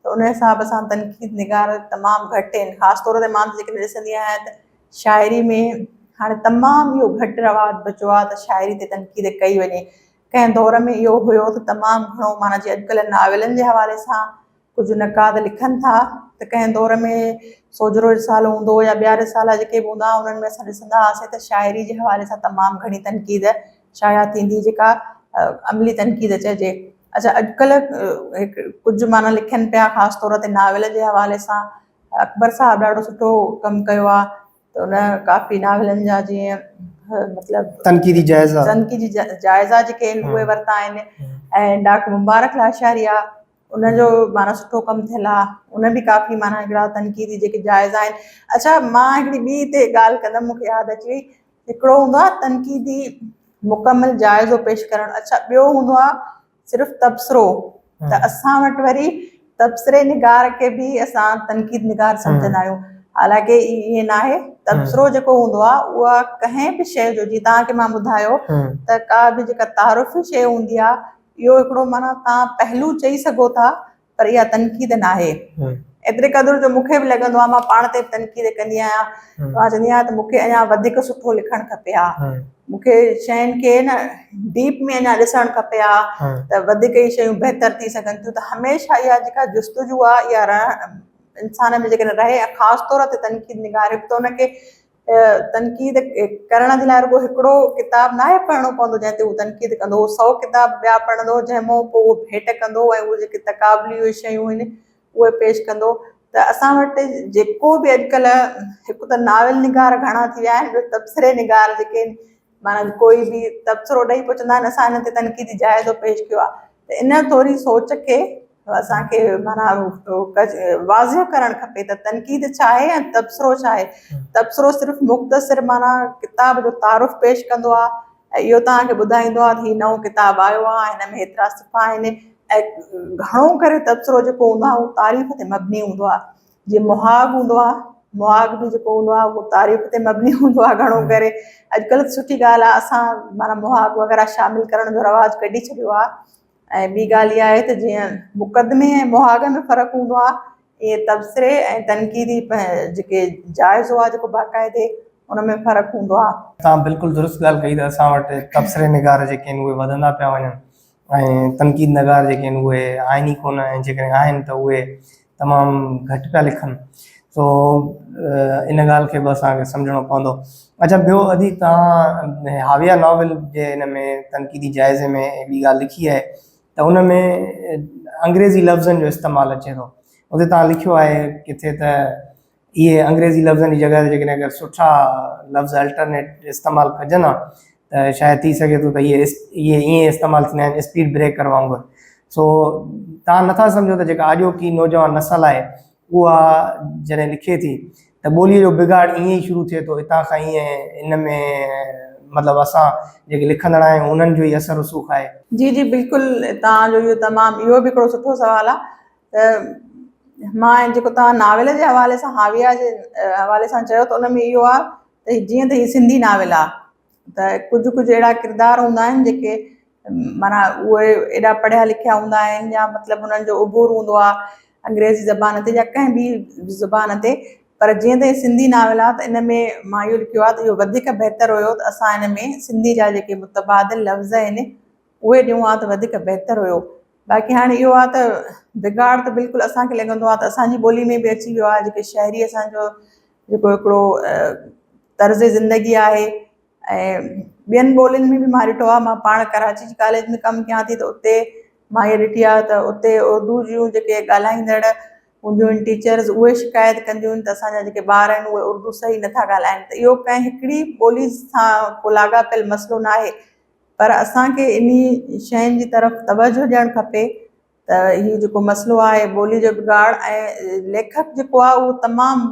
त उन हिसाब सां तनक़ीद निगार तमामु घटि आहिनि। ख़ासि तौर ते मां जेकॾहिं ॾिसंदी आहियां त शाइरी में हाणे तमामु इहो घटि रवाजु बचियो आहे त शाइरी ते तनक़ीद कई वञे। कंहिं दौर में इहो हुयो त तमामु घणो, माना जीअं अॼुकल्ह नावलनि जे हवाले सां कुझु नक़ाद लिखनि था, त कंहिं दौर में सोजरो रिसालो हूंदो या ॿिया रिसाला जेके बि हूंदा, उन्हनि में असां ॾिसंदा हुआसीं त शाइरी जे हवाले सां तमामु घणी तनक़ीद शाया थींदी, जेका अमली तनक़ीद चइजे। अच्छा, अॼुकल्ह कुझु माना लिखनि पिया, ख़ासि तौर ते नावल जे हवाले सां। अकबर साहब ॾाढो सुठो कमु कयो आहे, त उन काफ़ी नावलनि जा जीअं मतिलबु तनक़ीदी जाइज़ा जेके आहिनि उहे वरिता आहिनि। ऐं डॉक्टर मुबारक लाशारी आहे, उनजो माना सुठो कमु थियल आहे। उन बि काफ़ी माना हिकिड़ा तनक़ीदी जेके जाइज़ा आहिनि। अच्छा, मां हिकिड़ी ॿी हिते ॻाल्हि कंदमि, मूंखे यादि अची वई। हिकिड़ो हूंदो आहे तनक़ीदी मुकमल जाइज़ो पेश करणु। अच्छा, ॿियो हूंदो आहे सिर्फ़ु तबसरो। त असां वटि वरी तबसरे निगार खे बि असां तनक़ीद निगार सम्झंदा आहियूं। हालांकि ईअं न आहे। तबसरो जेको हूंदो आहे उहा कंहिं बि शइ जो, जीअं तव्हांखे मां ॿुधायो त का बि जेका तारुफ़ी शइ हूंदी आहे, इहो हिकिड़ो माना तव्हां पहलू चई सघो था, पर इहा तनक़ीद न आहे। एतिरे क़दुरु जो मूंखे बि लॻंदो आहे, मां पाण ते तनक़ीद कंदी आहियां। मां चवंदी आहियां त मूंखे अञा वधीक सुठो लिखणु खपे हा। मूंखे शयुनि खे न डीप में अञा ॾिसणु खपे हा, त वधीक ई शयूं बहितर थी सघनि थियूं। त हमेशह इहा जेका जुस्तजू आहे, इहा इंसान में जेकॾहिं रहे, ख़ासि तौर ते तनक़ीद निगार, हिकु त हुनखे तनक़ीद करण जे लाइ रुॻो हिकिड़ो किताबु न आहे पढ़णो पवंदो जंहिं ते उहो तनक़ीद कंदो। 100 किताब ॿिया पढ़ंदो, जंहिं मां पोइ उहो भेट कंदो ऐं उहे जेके तक़ाबली शयूं आहिनि उहे पेश कंदो। त असां वटि जेको बि अॼुकल्ह, हिकु त नावल निगार घणा थी विया आहिनि, ॿियो तबसरे निगार जेके आहिनि, माना कोई बि तबसरो ॾेई पोइ चवंदा आहिनि असां हिन ते तनक़ीदी जाइज़ो पेश कयो आहे। त इन थोरी सोच खे असांखे माना वाज़िह करणु खपे त तनक़ीद छा आहे ऐं तबसरो छा आहे। तबसरो सिर्फ़ु मुख़्तसिर माना किताब जो तारुफ़ पेश कंदो आहे ऐं इहो तव्हांखे ॿुधाईंदो आहे कि हीउ नओं किताबु आयो आहे, हिन में हेतिरा सिफ़ा आहिनि। ऐं घणो करे तबसरो जेको हूंदो आहे उहो तारीफ़ ते मबनी हूंदो आहे। जीअं मुहाग हूंदो आहे, मुहाग बि जेको हूंदो आहे उहो तारीफ़ ते मबनी हूंदो आहे घणो करे। अॼुकल्ह सुठी ॻाल्हि आहे, असां माना मुहाग वग़ैरह शामिलु करण जो रवाजु कढी छॾियो आहे। ऐं ॿी ॻाल्हि इहा आहे त जीअं मुक़दमे ऐं मुहाग में फ़र्क़ु हूंदो आहे, इहे तबसरे ऐं तनक़ीदी जेके जाइज़ो आहे जेको बाक़ाइदे, उन में फ़र्क़ु हूंदो आहे। तव्हां बिल्कुलु दुरुस्त ॻाल्हि कई त असां वटि तबसरे निगार जेके आहिनि उहे वधंदा पिया वञनि ऐं तनक़ीद निगार जेके आहिनि उहे आहिनि ई कोन, ऐं जेकॾहिं आहिनि त उहे तमामु घटि पिया लिखनि। सो इन ॻाल्हि खे बि असांखे सम्झणो पवंदो। अच्छा, ॿियो अदी तव्हां हाविया नॉवल जे हिन में तनक़ीदी जाइज़े में ॿी ॻाल्हि लिखी आहे त हुन में अंग्रेज़ी लफ़्ज़नि जो इस्तेमालु अचे थो। उते तव्हां लिखियो आहे किथे त इहे अंग्रेज़ी लफ़्ज़नि जी जॻह ते जेकॾहिं अगरि सुठा लफ़्ज़ अल्टरनेट इस्तेमालु कजनि हा त त शायदि थी सघे थो त इहे ईअं इस्तेमालु थींदा आहिनि स्पीड ब्रेकर वांगुरु। सो तव्हां नथा सम्झो त जेका अॼोकी नौजवान नसल आहे उहा जॾहिं लिखे थी त ॿोलीअ जो बिगाड़ ईअं ई शुरू थिए थो हितां खां ईअं। इन में मतिलबु असां जेके लिखंदड़ आहियूं उन्हनि जो ई असरु रसूख़ आहे। जी जी बिल्कुलु, तव्हांजो इहो तमामु इहो बि हिकिड़ो सुठो सुवालु आहे। त मां जेको तव्हां नावेल जे हवाले सां हाविया जे हवाले सां चयो त उन में इहो आहे त जीअं त हीअ सिंधी नावेल आहे त कुझु अहिड़ा किरदार हूंदा आहिनि जेके माना उहे एॾा पढ़िया लिखिया हूंदा आहिनि या मतिलबु उन्हनि जो उबूर हूंदो आहे अंग्रेज़ी ज़बान ते या कंहिं ॿी ज़बान ते, पर जीअं त सिंधी नावेल आहे त इन में मां इहो लिखियो आहे त इहो वधीक बहितरु हुयो त असां इन में सिंधी जा जेके मुतबादिल लफ़्ज़ आहिनि उहे ॾियूं हा त वधीक बहितरु हुयो। बाक़ी हाणे इहो आहे त बिगाड़ त बिल्कुलु असांखे लॻंदो आहे त असांजी ॿोली में बि अची वियो आहे। जेके शहरी असांजो जेको हिकिड़ो तर्ज़ ज़िंदगी आहे ऐं ॿियनि ॿोलियुनि में बि मां ॾिठो आहे। मां पाण कराची जी कॉलेज में कमु कयां थी त उते मां इहा ॾिठी आहे त उते उर्दू जूं जेके ॻाल्हाईंदड़ हूंदियूं आहिनि टीचर्स उहे शिकायत कंदियूं आहिनि त असांजा जेके ॿार आहिनि उहे उर्दू सही नथा ॻाल्हाइनि। त इहो कंहिं हिकिड़ी ॿोली सां को लाॻापियल मसइलो न आहे, पर असांखे इन शयुनि जी तरफ़ तवजो ॾियणु खपे त हीउ जेको मसइलो आहे ॿोली जो बिगाड़ ऐं लेखक जेको आहे उहो तमामु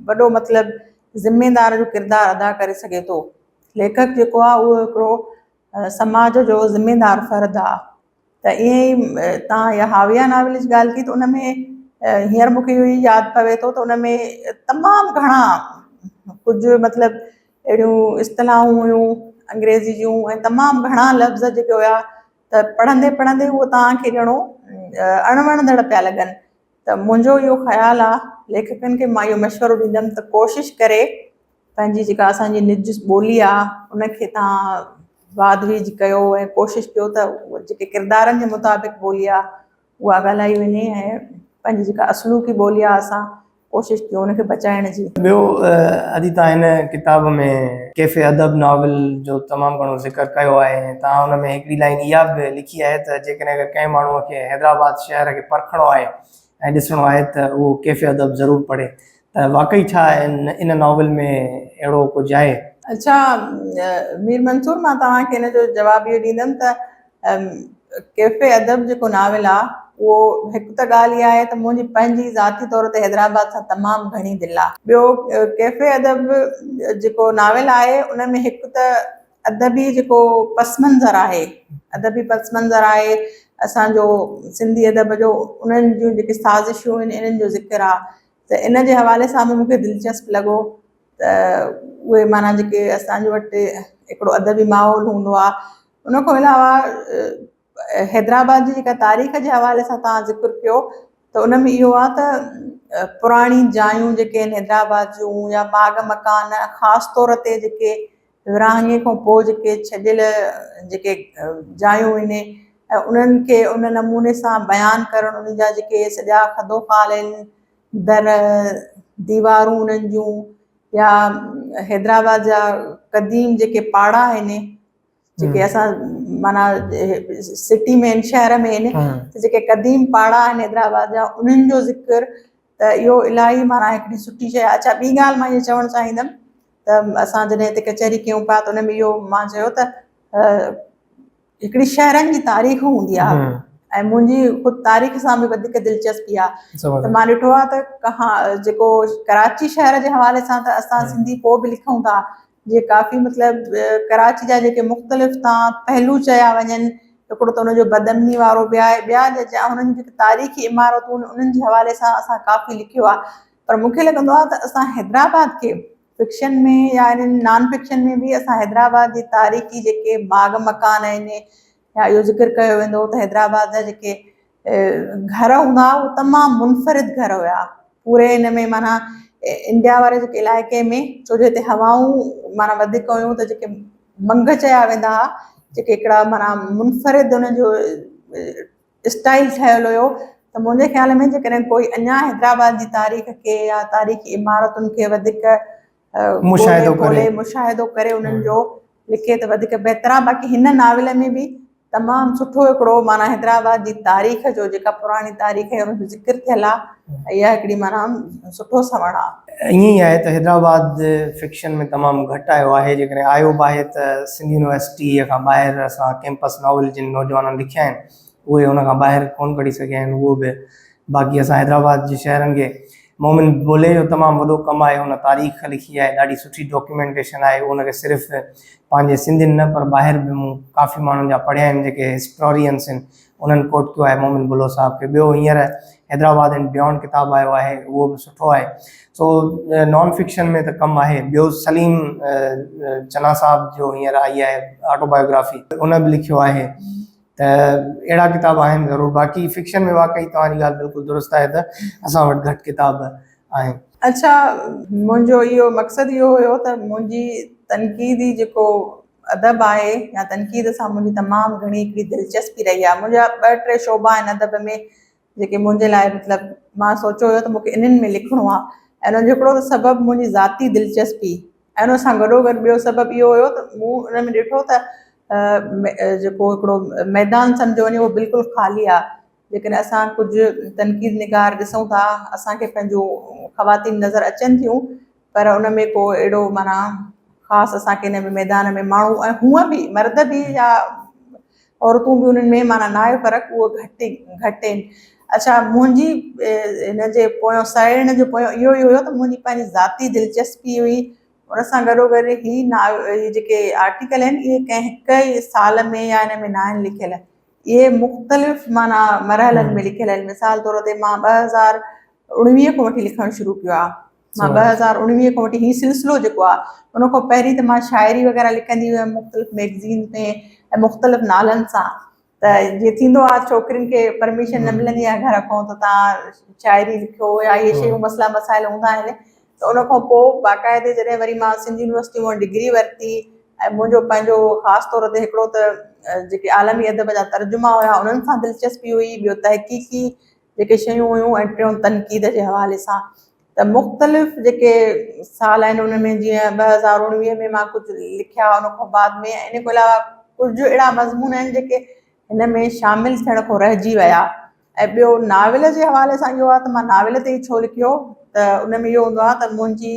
वॾो मतिलबु ज़िमेदार जो किरदारु अदा करे सघे थो। लेखक जेको आहे उहो हिकिड़ो समाज जो ज़िमेदार फ़र्दु आहे। त ईअं ई तव्हां इहा हाविया नावेल जी ॻाल्हि कई त उन में हींअर मूंखे इहो ई यादि पवे थो त उन में तमामु घणा कुझु मतिलबु अहिड़ियूं इस्तिलाहूं हुयूं अंग्रेज़ी जूं ऐं तमामु घणा लफ़्ज़ जेके हुया त पढ़ंदे पढ़ंदे उहो तव्हांखे ॼणो अणवणंदड़ पिया लॻनि। त मुंहिंजो इहो ख़्यालु आहे लेखकनि खे मां इहो मशवरो ॾींदमि त कोशिशि करे पंहिंजी जेका असांजी निज ॿोली आहे उनखे तव्हां वाध विज कयो ऐं कोशिशि कयो त जेके किरदारनि जे मुताबिक़ ॿोली आहे उहा ॻाल्हाई वञे ऐं पंहिंजी जेका असलूकी ॿोली आहे असां कोशिशि कयूं उनखे बचाइण जी। ॿियो अॼु तव्हां हिन किताब में कैफ़े अदब नावल जो तमामु घणो ज़िक्र कयो आहे ऐं तव्हां हुन में हिकिड़ी लाइन इहा बि लिखी आहे त जेकॾहिं अगरि कंहिं माण्हूअ खे हैदराबाद शहर खे परखिणो आहे ऐं ॾिसणो आहे त उहो कैफ़े अदब ज़रूरु पढ़े। त वाक़ई छा इन नावल में अहिड़ो कुझु आहे? अच्छा मीर मंसूर, मां तव्हांखे हिन जो जवाबु इहो ॾींदमि त कैफ़े अदब जेको नावेल आहे उहो हिकु त ॻाल्हि इहा आहे त मुंहिंजी पंहिंजी ज़ाती तौर ते हैदराबाद सां तमामु घणी दिलि आहे। ॿियो कैफ़े अदब जेको नावेल आहे उन में हिकु त अदबी जेको पस मंज़र आहे, अदबी पस मंज़र आहे असांजो सिंधी अदब जो, उन्हनि जूं जेके साज़िशूं आहिनि इन्हनि जो ज़िक्र आहे। त इन जे हवाले सां बि मूंखे दिलचस्पु लॻो त उहे माना जेके असांजे वटि हिकिड़ो अदबी माहौल हूंदो आहे। उन खां अलावा हैदराबाद जी जेका तारीख़ जे हवाले सां तव्हां ज़िक्र कयो त उन में इहो आहे त पुराणी जायूं जेके आहिनि हैदराबाद जूं या बाग़ मकान ख़ासि तौर ते जेके विरहाङे खां पोइ जेके छॾियल जेके जायूं आहिनि ऐं उन्हनि खे उन नमूने सां बयानु करणु, उन जा जेके सॼा खदोखाल आहिनि, दर दीवारूं उन्हनि जूं, या हैदराबाद जा क़दीम जेके पाड़ा आहिनि जेके असां माना सिटी में आहिनि, शहर में आहिनि, त जेके क़दीम पाड़ा आहिनि हैदराबाद जा उन्हनि जो ज़िक्र त इहो इलाही माना हिकिड़ी सुठी शइ आहे। अच्छा ॿी ॻाल्हि मां इहो चवणु चाहींदमि त असां जॾहिं हिते कचहरी कयूं पिया त उन में इहो मां चयो त हिकिड़ी शहरनि जी तारीख़ हूंदी आहे ऐं मुंहिंजी ख़ुदि तारीख़ सां बि वधीक दिलचस्पी आहे। त मां ॾिठो आहे त जेको कराची शहर जे हवाले सां त असां सिंधी पोइ बि लिखूं था, जीअं काफ़ी मतिलबु कराची जा जेके मुख़्तलिफ़ तव्हां पहलू चया वञनि, हिकिड़ो त हुनजो बदमनी वारो बि आहे, ॿिया हुननि जेके तारीख़ी इमारतूं आहिनि उन्हनि जे हवाले सां असां काफ़ी लिखियो आहे। पर मूंखे लॻंदो आहे त असां हैदराबाद खे फिक्शन में या इन्हनि नॉन फिक्शन में बि असां हैदराबाद जी तारीख़ी जेके बाग़ मकान आहिनि या इहो ज़िक्र कयो वेंदो त हैदराबाद जा जेके घर हूंदा उहे तमामु मुनफ़रिद घर हुया पूरे हिन में, माना इंडिया वारे जेके इलाइक़े में, छो जो हिते हवाऊं माना वधीक हुयूं त जेके मंग चया वेंदा हुआ, जेके हिकिड़ा माना मुनफ़रिद हुनजो स्टाइल ठहियलु हुयो। त मुंहिंजे ख़्याल में जेकॾहिं कोई अञा हैदराबाद जी तारीख़ खे या तारीख़ी इमारतुनि खे वधीक मुशाहिदो करे उन्हनि जो लिखे त वधीक बहितर आहे। बाक़ी हिन नावेल में बि तमामु सुठो हिकिड़ो माना हैदराबाद जी तारीख़ जो जेका पुराणी तारीख़ आहे उनजो ज़िक्र थियल आहे। इहा हिकिड़ी माना सुठो सवण आहे। ईअं ई आहे त हैदराबाद फिक्शन में तमामु घटि आयो आहे। जेकॾहिं आयो बि आहे त सिंध यूनिवर्सिटीअ खां ॿाहिरि असां कैंपस नॉवल जिन नौजवाननि लिखिया आहिनि उहे हुन खां ॿाहिरि कोन पढ़ी सघिया आहिनि उहो बि। बाक़ी असां हैदराबाद जे शहरनि खे मोमिन बोले जो तमामु वॾो कमु आहे। हुन तारीख़ लिखी आहे, ॾाढी सुठी डॉक्यूमेंटेशन आहे। उनखे सिर्फ़ु पंहिंजे सिंधियुनि न पर ॿाहिरि बि मूं काफ़ी माण्हुनि जा पढ़िया आहिनि जेके हिस्टोरियंस आहिनि उन्हनि कोट कयो आहे मोमिन बुलो साहब खे। ॿियो हींअर हैदराबाद एंड बियॉन्ड किताबु आयो आहे, उहो बि सुठो आहे। सो नॉन फिक्शन में त कमु आहे। ॿियो सलीम चना साहब जो हींअर आई आहे ऑटोबायोग्राफी, उन बि लिखियो आहे। त अहिड़ा किताब आहिनि ज़रूरु। बाक़ी फिक्शन में वाक़ई तव्हांजी ॻाल्हि बिल्कुलु दुरुस्त आहे त असां वटि घटि किताब आहिनि। अच्छा, मुंहिंजो इहो मक़सदु इहो हुयो त मुंहिंजी तनक़ीदी जेको अदब आहे या तनक़ीद सां मुंहिंजी तमामु घणी हिकिड़ी दिलचस्पी रही आहे। मुंहिंजा 2-3 शोबा आहिनि अदब में जेके मुंहिंजे लाइ मतिलबु मां सोचियो हुयो त मूंखे इन्हनि में लिखिणो आहे। ऐं उनजो हिकिड़ो त सबबु मुंहिंजी ज़ाती दिलचस्पी ऐं उन सां गॾोगॾु ॿियो सबबु इहो हुयो त मूं उन में ॾिठो त जेको हिकिड़ो मैदान सम्झो वञे उहो बिल्कुलु ख़ाली आहे। जेकॾहिं असां कुझु तनक़ीद निगार ॾिसूं था असांखे पंहिंजो ख़वातीन नज़र अचनि थियूं पर उन में को अहिड़ो माना ख़ासि असांखे हिन में मैदान में माण्हू ऐं हूअं बि मर्द बि या औरतूं बि उन्हनि में माना न आहे फ़र्क़ु, उहो घटि आहिनि। अच्छा, मुंहिंजी हिन जे पोयों साइण जो पोयों इहो ई हुयो त मुंहिंजी पंहिंजी ज़ाती दिलचस्पी हुई। उन सां गॾोगॾु ही जेके आर्टिकल आहिनि इहे कंहिं हिक ई साल में या हिन में न आहिनि लिखियल, इहे मुख़्तलिफ़ माना मरहलनि में लिखियल आहिनि। मिसाल तौर ते मां 2019 खां वठी लिखणु शुरू कयो आहे। मां 2019 खां वठी हीउ सिलसिलो जेको आहे उन खां पहिरीं त मां शाइरी वग़ैरह लिखंदी हुयमि मुख़्तलिफ़ मैगज़ीन में ऐं मुख़्तलिफ़ नालनि सां। त जीअं थींदो आहे छोकिरियुनि खे परमिशन न मिलंदी आहे घर खां त तव्हां शाइरी लिखो या इहे शयूं मसइला मसाइल हूंदा आहिनि। त उन खां पोइ बाक़ाइदे जॾहिं वरी मां सिंध यूनिवर्सिटी मां डिग्री वरिती ऐं मुंहिंजो पंहिंजो ख़ासि तौर ते हिकिड़ो त जेके आलमी अदब जा तर्जुमा हुया उन्हनि सां दिलचस्पी हुई। ॿियो तहक़ीक़ी जेके शयूं हुयूं ऐं टियों तनक़ीद जे हवाले सां। त मुख़्तलिफ़ जेके साल आहिनि उन में जीअं 2019 में मां कुझु लिखिया, उन खां बाद में इन खां अलावा कुझु अहिड़ा मज़मून आहिनि जेके हिन में शामिलु थियण खां रहिजी विया। ऐं ॿियो नाविल जे हवाले सां इहो आहे त मां नाविल ते ई छो लिखियो त उन में इहो हूंदो आहे त मुंहिंजी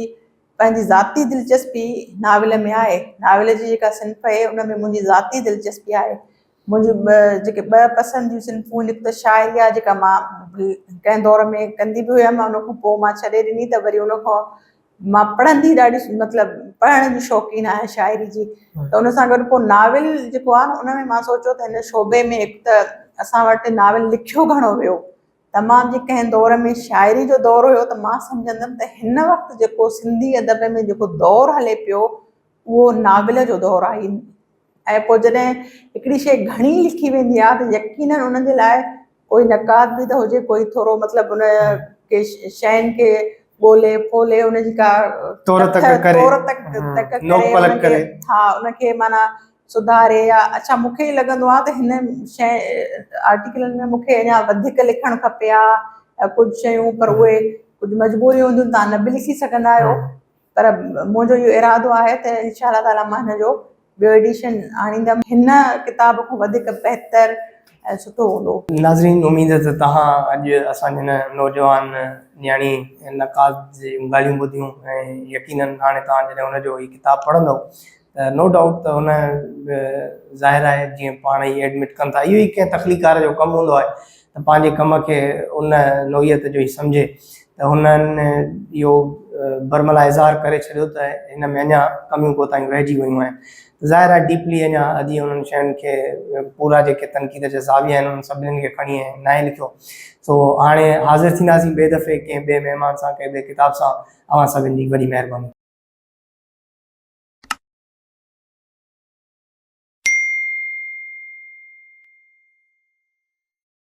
पंहिंजी ज़ाती दिलचस्पी नाविल में आहे। नाविल जी जेका सिन्फ़ आहे उन में मुंहिंजी ज़ाती दिलचस्पी आहे। मुंहिंजी जेके 2 पसंदि जूं सिन्फ़ूं हिकु त शाइरी आहे जेका मां कंहिं दौर में कंदी बि हुयमि, उन खां पोइ मां छॾे ॾिनी त वरी उन खां मां पढ़ंदी ॾाढी मतिलबु पढ़ण जी शौक़ीन आहे शाइरी जी। त उन सां गॾु पोइ नाविल जेको आहे न उन में मां सोचियो त हिन शोबे में हिकु त असां वटि नाविल लिखियो घणो वियो। तमामु जे कंहिं दौर में शाइरी जो दौर हुयो त मां सम्झंदमि त हिन वक़्तु जेको सिंधी अदब में जेको दौरु हले पियो उहो नाविल जो दौरु आहे। ऐं पोइ जॾहिं हिकिड़ी शइ घणी लिखी वेंदी आहे त यकीननि उन जे लाइ कोई नक़ाद बि त हुजे, कोई थोरो मतिलबु उन के शयुनि खे ॻोल्हे फ़ोले उनजी का तौर तक करे हा उनखे माना सुधारे या अच्छा मूंखे ई लॻंदो आहे त हिन शइ आर्टिकलनि में मूंखे अञा वधीक लिखणु खपे हा कुझु शयूं, पर उहे कुझु मजबूरियूं हूंदियूं तव्हां न बि लिखी सघंदा आहियो। पर मुंहिंजो इहो इरादो आहे त इंशाअल्लाह ताला मां हिन जो ॿियो एडिशन आणींदमि, हिन किताब खां वधीक बहितर ऐं सुठो हूंदो। नाज़रीन, उमेद है त तव्हां अॼु असांजे हिन नौजवान न्याणी नक़ाद जी ॻाल्हियूं ॿुधियूं ऐं यकीननि हाणे तव्हां जॾहिं हुनजो हीउ किताबु पढ़ंदव त नो डाउट त हुन ज़ाहिर आहे जीअं पाण ई एडमिट कनि था, इहो ई कंहिं तख़लीकार जो कमु हूंदो आहे त पंहिंजे कम खे उन नोयत जो ई सम्झे। त हुननि इहो बरमला इज़हार करे छॾियो त हिन में अञा कमियूं कोताहियूं रहिजी वियूं आहिनि। ज़ाहिर आहे डीपली अञा अॼु उन्हनि शयुनि खे पूरा जेके तनक़ीद जा ज़ाविया आहिनि उन्हनि सभिनीनि खे खणी न आहे लिखियो। सो हाणे हाज़िर थींदासीं ॿिए दफ़े कंहिं ॿिए महिमान सां, कंहिं ॿिए किताब सां। अव्हां सभिनी जी वॾी महिरबानी।